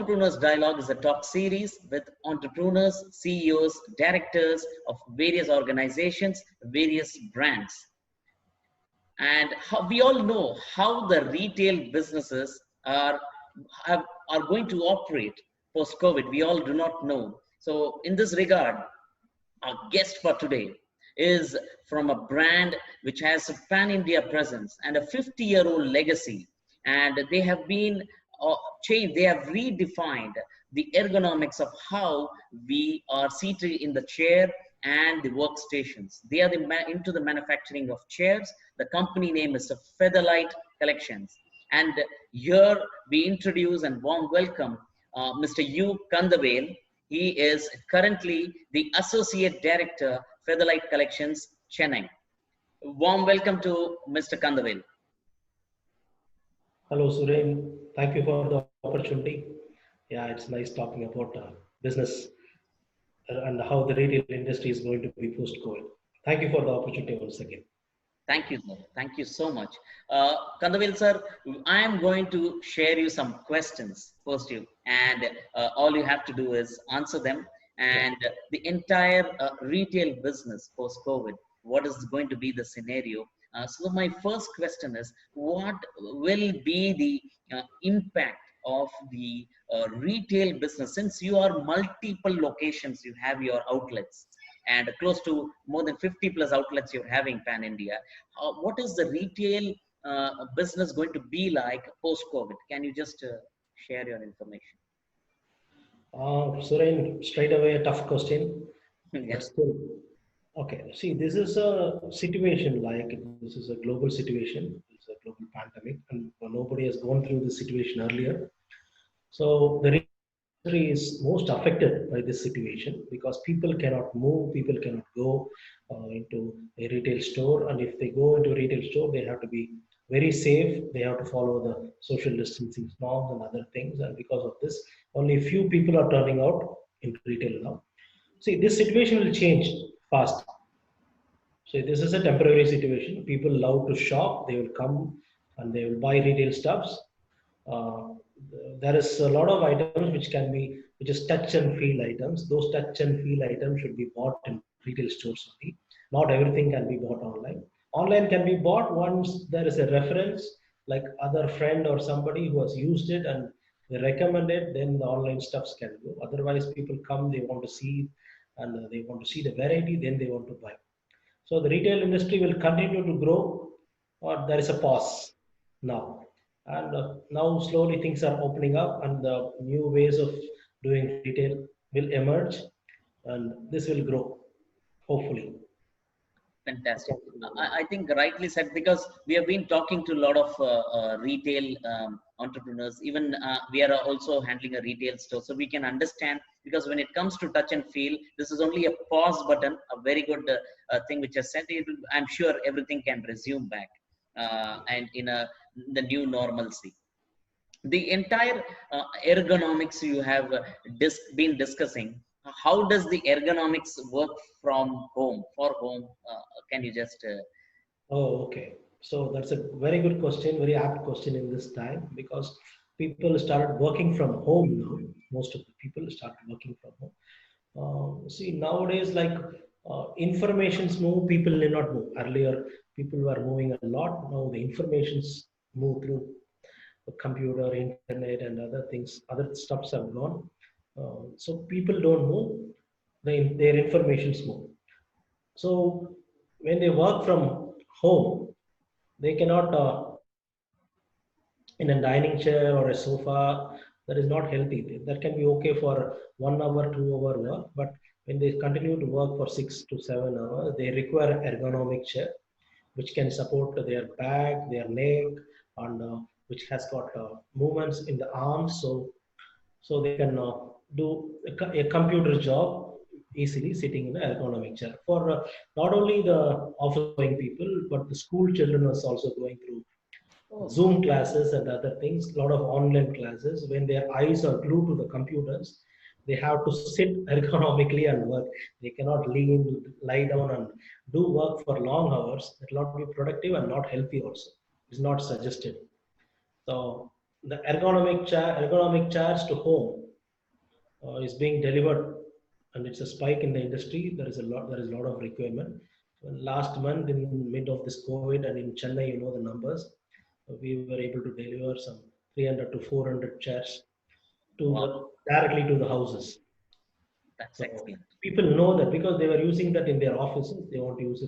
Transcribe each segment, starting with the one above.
Entrepreneurs Dialogue is a talk series with entrepreneurs, CEOs, directors of various organizations, various brands. And we all know how the retail businesses are going to operate post-COVID. We all do not know. So in this regard, our guest for today is from a brand which has a pan-India presence and a 50-year-old legacy. And they have been changed, they have redefined the ergonomics of how we are seated in the chair and the workstations. They are into the manufacturing of chairs. The company name is the Featherlite Collections. And here we introduce and warm welcome Mr.U.Kandavel. He is currently the Associate Director, Featherlite Collections, Chennai. Warm welcome to Mr. Kandavel. Hello, Suren. Thank you for the opportunity. Yeah, it's nice talking about business and how the retail industry is going to be post-COVID. Thank you for the opportunity once again. Thank you, sir. Thank you so much. Kandavel, sir, I am going to share you some questions first, and all you have to do is answer them. And the entire retail business post-COVID, what is going to be the scenario? So my first question is, what will be the impact of the retail business, since you are multiple locations, you have your outlets and close to more than 50 plus outlets you're having pan-India. What is the retail business going to be like post-COVID? Can you just share your information? Suren, straight away a tough question. Yes. But still, okay, see, this is a situation like this is a global situation. It's a global pandemic, and nobody has gone through this situation earlier. So the industry is most affected by this situation because people cannot move, people cannot go into a retail store, and if they go into a retail store, they have to be very safe. They have to follow the social distancing norms and other things, and because of this, only a few people are turning out in retail now. See, this situation will change fast. So this is a temporary situation. People love to shop. They will come and they will buy retail stuffs. There is a lot of items which is touch and feel items. Those touch and feel items should be bought in retail stores only. Not everything can be bought online. Online can be bought once there is a reference, like other friend or somebody who has used it and they recommend it, then the online stuffs can go. Otherwise, people come, they want to see and they want to see the variety, then they want to buy. So the retail industry will continue to grow, or there is a pause now. And now slowly things are opening up and the new ways of doing retail will emerge and this will grow, hopefully. Fantastic. I think rightly said, because we have been talking to a lot of retail entrepreneurs. Even we are also handling a retail store, so we can understand, because when it comes to touch and feel, this is only a pause button, a very good thing which has said. I'm sure everything can resume back and in the new normalcy. The entire ergonomics you have been discussing. How does the ergonomics work from home, for home? Can you just... Oh, okay. So that's a very good question, very apt question in this time, because people started working from home now. Most of the people started working from home. See, nowadays, like informations move, people need not move. Earlier, people were moving a lot. Now the informations move through the computer, internet, and other things. Other stuffs have gone. So people don't move, their informations move. So when they work from home, they cannot in a dining chair or a sofa. That is not healthy. That can be okay for 1 hour, 2 hour work, but when they continue to work for 6 to 7 hours, they require ergonomic chair, which can support their back, their neck, and which has got movements in the arms, so they can do a computer job easily sitting in an ergonomic chair. For not only the office going people, but the school children is also going through Zoom classes and other things, a lot of online classes. When their eyes are glued to the computers, they have to sit ergonomically and work. They cannot lie down and do work for long hours. It will not be productive and not healthy also. It's not suggested. So the ergonomic chairs to home is being delivered, and it's a spike in the industry. There is a lot of requirement. Last month, in mid of this COVID, and in Chennai, you know the numbers, we were able to deliver some 300 to 400 chairs to Wow, the directly to the houses. that's So excellent. people know that because they were using that in their offices, they want to use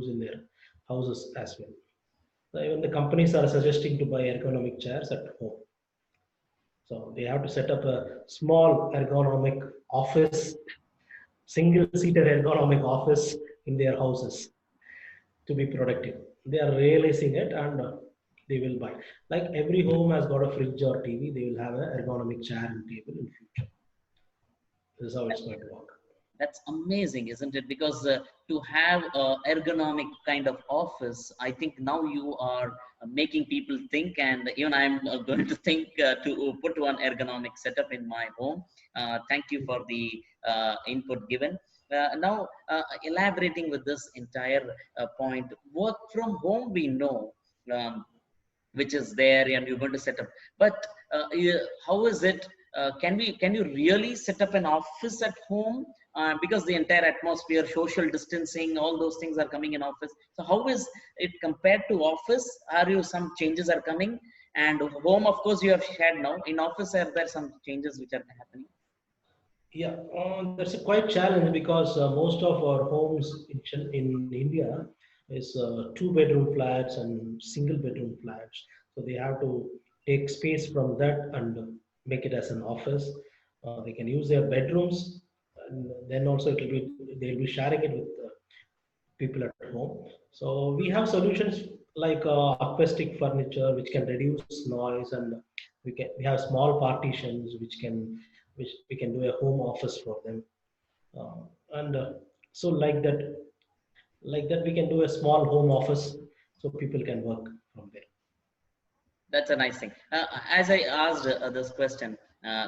in their houses as well. So even the companies are suggesting to buy ergonomic chairs at home. So they have to set up a small ergonomic office, single-seater ergonomic office in their houses to be productive. They are realizing it, and they will buy. Like every home has got a fridge or TV, they will have an ergonomic chair and table in future. This is how it's going to work. That's amazing, isn't it? Because to have a ergonomic kind of office, I think now you are making people think, and even I'm going to think to put one ergonomic setup in my home. Thank you for the input given. Now, elaborating with this entire point, work from home, we know. Which is there and you're going to set up, but how is it, can you really set up an office at home, because the entire atmosphere, social distancing, all those things are coming in office. So how is it compared to office? Are you, some changes are coming? And home, of course, you have shared. Now in office, are there some changes which are happening? Yeah, that's a quite challenge because most of our homes in India is two-bedroom flats and single-bedroom flats. So they have to take space from that and make it as an office. They can use their bedrooms, and then also they'll be sharing it with people at home. So we have solutions like acoustic furniture which can reduce noise, and we have small partitions which we can do a home office for them. And so like that we can do a small home office so people can work from there. That's a nice thing. As I asked this question,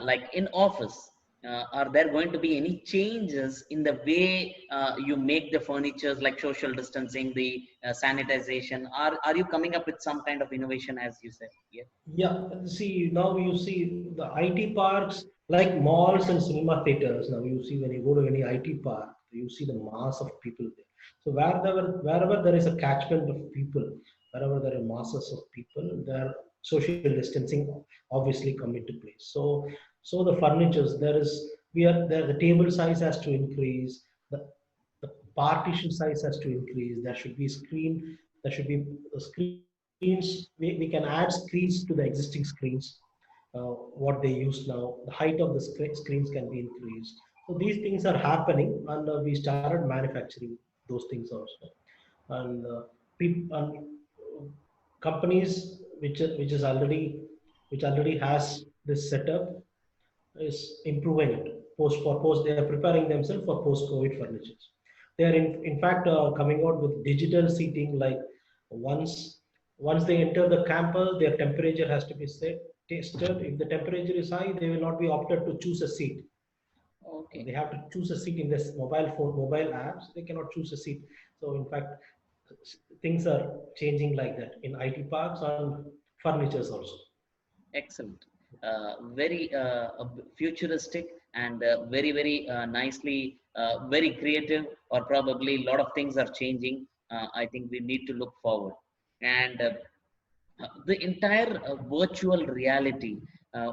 like in office, are there going to be any changes in the way you make the furnitures, like social distancing, the sanitization? Are you coming up with some kind of innovation, as you said? Yeah. Yeah, see, now you see the IT parks like malls and cinema theaters. Now you see when you go to any IT park, you see the mass of people there. So wherever there is a catchment of people, wherever there are masses of people, there social distancing obviously come into place. So the furnitures there is we are there the table size has to increase, the partition size has to increase. There should be screen. There should be screens. We can add screens to the existing screens. What they use now, the height of the screens can be increased. So these things are happening, and we started manufacturing those things also. And and companies which already has this setup is improving it. Post they are preparing themselves for post COVID furnitures. They are in fact coming out with digital seating. Like once once they enter the campus, their temperature has to be tested. If the temperature is high, they will not be opted to choose a seat. Okay. They have to choose a seat in this mobile apps. They cannot choose a seat. So in fact, things are changing like that in IT parks and furnitures also. Excellent. Very futuristic and very nicely, very creative, or probably a lot of things are changing. I think we need to look forward. And the entire virtual reality,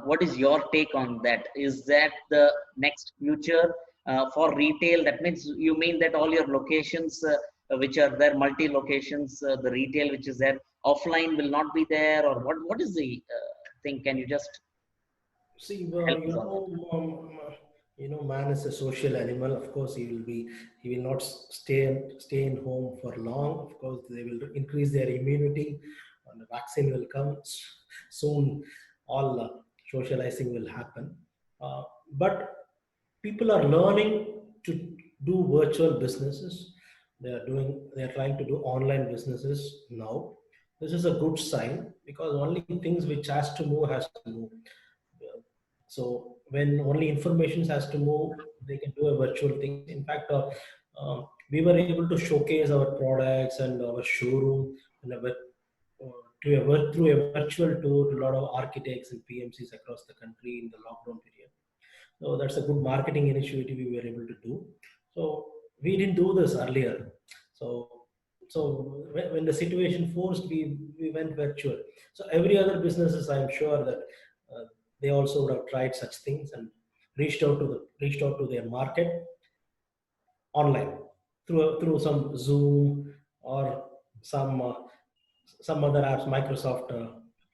what is your take on that? Is that the next future for retail? That means you mean that all your locations which are there, multi locations, the retail which is there, offline will not be there, or what is the thing? Can you just See, help us on that? man is a social animal. Of course, he will not stay in home for long. Of course, they will increase their immunity, and the vaccine will come soon. All socializing will happen, but people are learning to do virtual businesses. They are trying to do online businesses now. This is a good sign because only things which has to move. So when only information has to move, they can do a virtual thing. In fact, we were able to showcase our products and our showroom in a through a virtual tour to a lot of architects and PMCs across the country in the lockdown period. So that's a good marketing initiative we were able to do. So we didn't do this earlier. So when the situation forced, we went virtual. So every other businesses, I'm sure that uh, they also would have tried such things and reached out to their market online through some Zoom or some uh, some other apps, Microsoft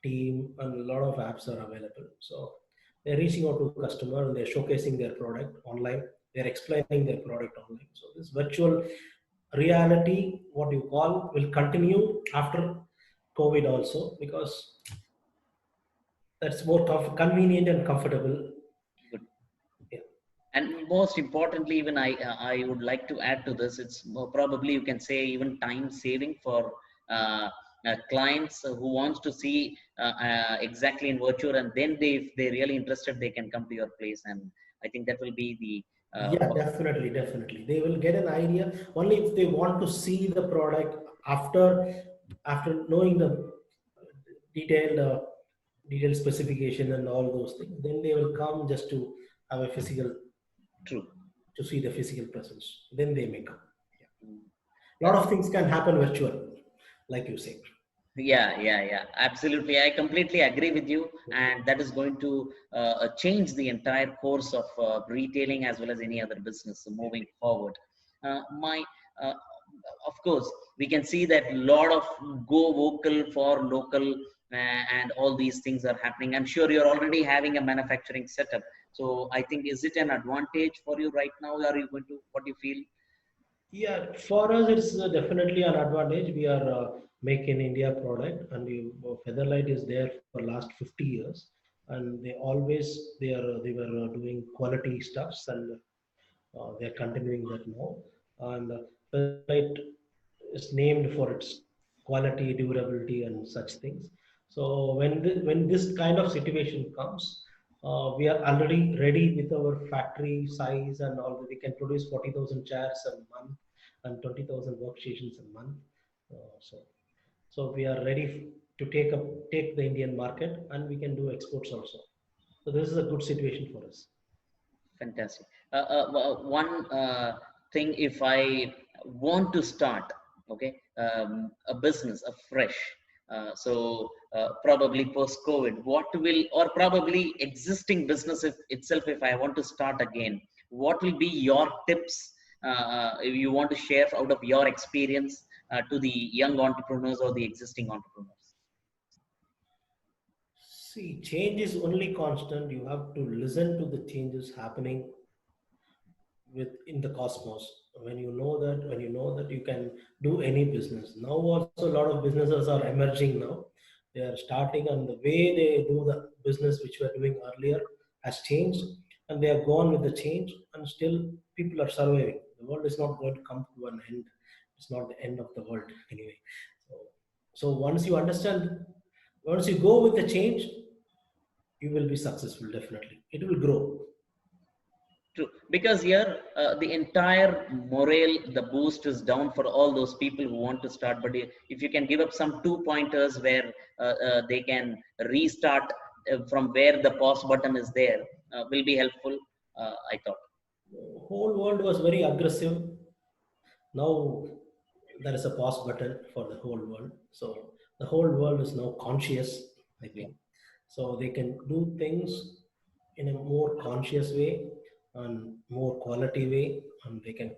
Team, and a lot of apps are available. So they're reaching out to customer and they're showcasing their product online. They're explaining their product online. So this virtual reality, what you call, will continue after COVID also, because that's more convenient and comfortable. Good. Yeah. And most importantly, even I would like to add to this. It's probably, you can say, even time saving for clients who wants to see exactly in virtual, and then if they're really interested, they can come to your place, and I think that will be the Yeah, definitely, definitely. They will get an idea only if they want to see the product after knowing the detailed detailed specification and all those things. Then they will come just to have a physical true. to see the physical presence. Then they may come. Mm. A lot of things can happen virtual, like you said. Yeah, absolutely. I completely agree with you, and that is going to change the entire course of retailing as well as any other business moving forward. My, uh, of course, we can see that a lot of go vocal for local and all these things are happening. I'm sure you're already having a manufacturing setup. So I think, is it an advantage for you right now? Are you going to, what do you feel? Yeah, for us it's definitely an advantage. We are make in India product, and Featherlight is there for last 50 years, and they were doing quality stuffs, and they're continuing that now. And Featherlight is named for its quality, durability, and such things. So when this kind of situation comes, we are already ready with our factory size and all. We can produce 40,000 chairs a month and 20,000 workstations a month. So we are ready to take the Indian market, and we can do exports also. So this is a good situation for us. Fantastic. One thing, if I want to start, okay, a business, a fresh, probably post COVID, what will, or probably existing business itself, if I want to start again, what will be your tips if you want to share out of your experience to the young entrepreneurs or the existing entrepreneurs? See, change is only constant. You have to listen to the changes happening in the cosmos. When you know that you can do any business. Now also a lot of businesses are emerging now. They are starting, and the way they do the business which we were doing earlier has changed, and they have gone with the change, and still people are surviving. The world is not going to come to an end. It's not the end of the world anyway. So, so once you go with the change, you will be successful. Definitely it will grow. True, because here the entire morale, the boost is down for all those people who want to start. But if you can give up some two pointers where they can restart from where the pause button is there, will be helpful. I thought. The whole world was very aggressive. Now there is a pause button for the whole world. So the whole world is now conscious, I Yeah, think. So they can do things in a more conscious way and more quality way, and they can.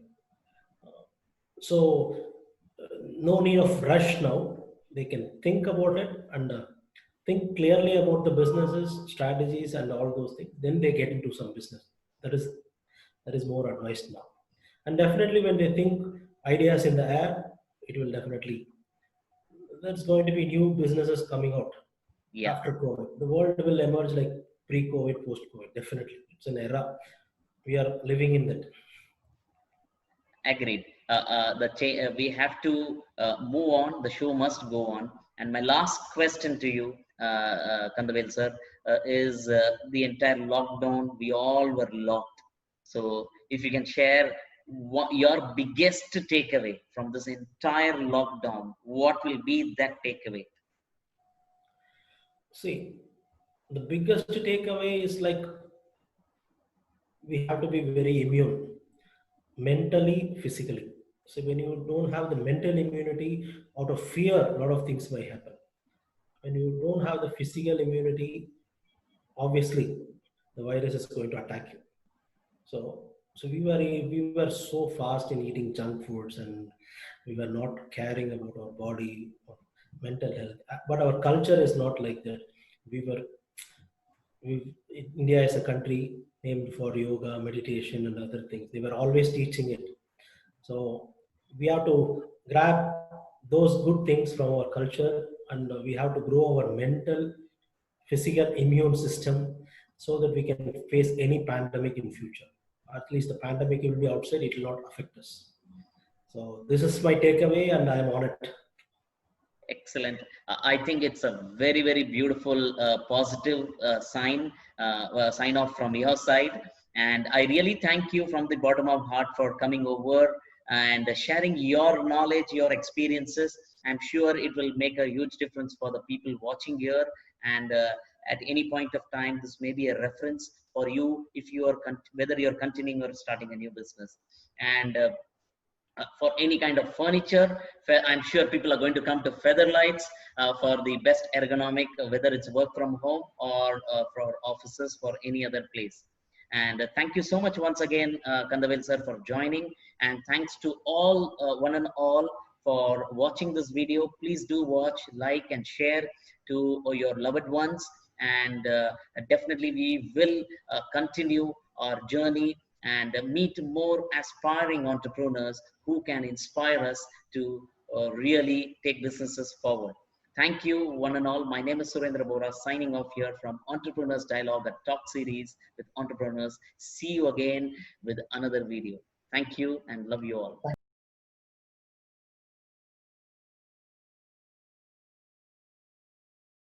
So no need of rush now. They can think about it and think clearly about the businesses, strategies, and all those things. Then they get into some business. That is that is more advised now. And definitely when they think ideas in the air, it will definitely, there's going to be new businesses coming out yeah. after COVID. The world will emerge like pre-COVID, post-COVID. Definitely, it's an era we are living in that. Agreed. We have to move on. The show must go on. And my last question to you, Kandavel sir, is the entire lockdown. We all were locked. So, if you can share what your biggest takeaway from this entire lockdown, what will be that takeaway? See, the biggest takeaway is like we have to be very immune mentally, physically. So when you don't have the mental immunity, out of fear, a lot of things may happen. When you don't have the physical immunity, obviously the virus is going to attack you. So we were so fast in eating junk foods, and we were not caring about our body or mental health. But our culture is not like that. We were India is a country named for yoga, meditation, and other things. They were always teaching it. So we have to grab those good things from our culture, and we have to grow our mental, physical immune system so that we can face any pandemic in future. At least the pandemic will be outside; it will not affect us. So this is my takeaway, and I am on it. Excellent. I think it's a very, very beautiful, positive sign off from your side. And I really thank you from the bottom of heart for coming over and sharing your knowledge, your experiences. I'm sure it will make a huge difference for the people watching here. And at any point of time, this may be a reference for you if you are whether you're continuing or starting a new business. And for any kind of furniture. I'm sure people are going to come to Featherlights for the best ergonomic, whether it's work from home or for offices, for any other place. And thank you so much once again, Kandavel sir, for joining. And thanks to all, one and all, for watching this video. Please do watch, like, and share to your loved ones. And definitely, we will continue our journey and meet more aspiring entrepreneurs who can inspire us to really take businesses forward. Thank you, one and all. My name is Surendra Bora, signing off here from Entrepreneurs Dialogue, a talk series with entrepreneurs. See you again with another video. Thank you and love you all.